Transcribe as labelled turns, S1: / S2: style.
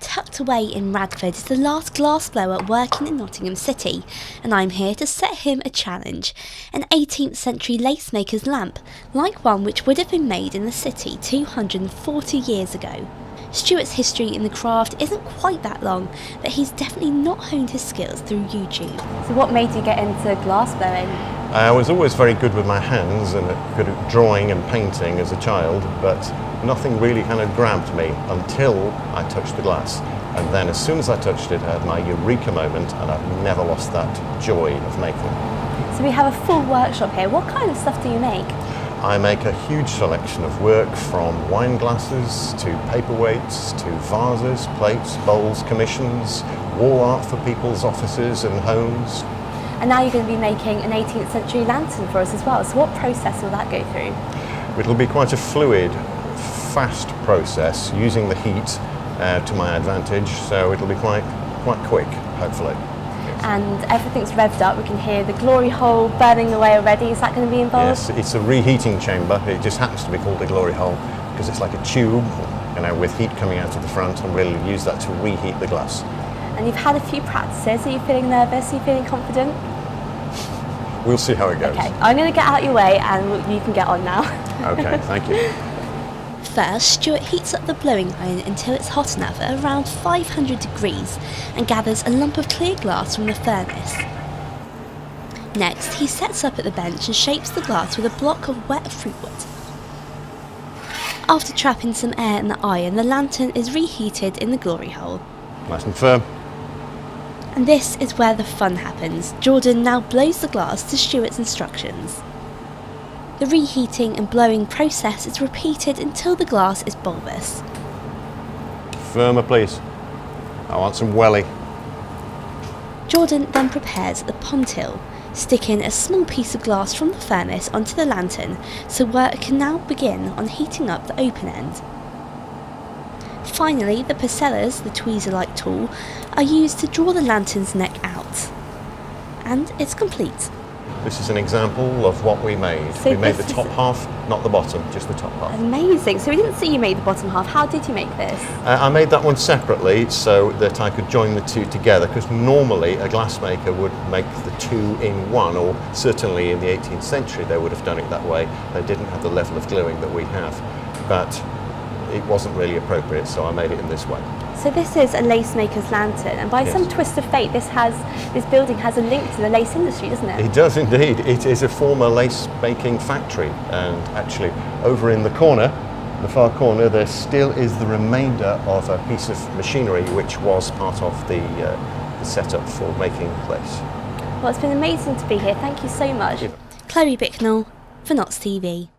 S1: Tucked away in Ragford is the last glassblower working in Nottingham City, and I'm here to set him a challenge. An 18th century lacemaker's lamp, like one which would have been made in the city 240 years ago. Stuart's history in the craft isn't quite that long, but he's definitely not honed his skills through YouTube. So what made you get into glassblowing?
S2: I was always very good with my hands and good at drawing and painting as a child, but nothing really kind of grabbed me until I touched the glass. And then as soon as I touched it, I had my eureka moment, and I've never lost that joy of making.
S1: So we have a full workshop here. What kind of stuff do you make?
S2: I make a huge selection of work, from wine glasses to paperweights to vases, plates, bowls, commissions, wall art for people's offices and homes.
S1: And now you're going to be making an 18th century lantern for us as well. So what process will that go through?
S2: It'll be quite a fluid, fast process using the heat to my advantage, so it'll be quite quick, hopefully. Yes.
S1: And everything's revved up. We can hear the glory hole burning away already. Is that going to be involved?
S2: Yes, it's a reheating chamber. It just happens to be called a glory hole because it's like a tube, with heat coming out of the front, and we'll use that to reheat the glass.
S1: And you've had a few practices. Are you feeling nervous? Are you feeling confident?
S2: We'll see how it goes.
S1: Okay, I'm going to get out your way and you can get on now.
S2: Okay, thank you.
S1: First, Stuart heats up the blowing iron until it's hot enough at around 500 degrees and gathers a lump of clear glass from the furnace. Next, he sets up at the bench and shapes the glass with a block of wet fruit wood. After trapping some air in the iron, the lantern is reheated in the glory hole.
S2: Nice and firm.
S1: And this is where the fun happens. Jordan now blows the glass to Stuart's instructions. The reheating and blowing process is repeated until the glass is bulbous.
S2: Firmer, please. I want some welly.
S1: Jordan then prepares the pontil, sticking a small piece of glass from the furnace onto the lantern, so work can now begin on heating up the open end. Finally, the pocellers, the tweezer-like tool, are used to draw the lantern's neck out. And it's complete.
S2: This is an example of what we made.
S1: So
S2: we made the top half, not the bottom, just the top half.
S1: Amazing. So we didn't see you made the bottom half. How did you make this?
S2: I made that one separately so that I could join the two together, because normally a glassmaker would make the two in one, or certainly in the 18th century they would have done it that way. They didn't have the level of gluing that we have, but it wasn't really appropriate, so I made it in this way.
S1: So this is a lace maker's lantern, and by some twist of fate, this building has a link to the lace industry, doesn't it?
S2: It does indeed. It is a former lace making factory, and actually over in the corner, the far corner, there still is the remainder of a piece of machinery which was part of the setup for making lace.
S1: Well, it's been amazing to be here. Thank you so much. Chloe Bicknell for Notts TV.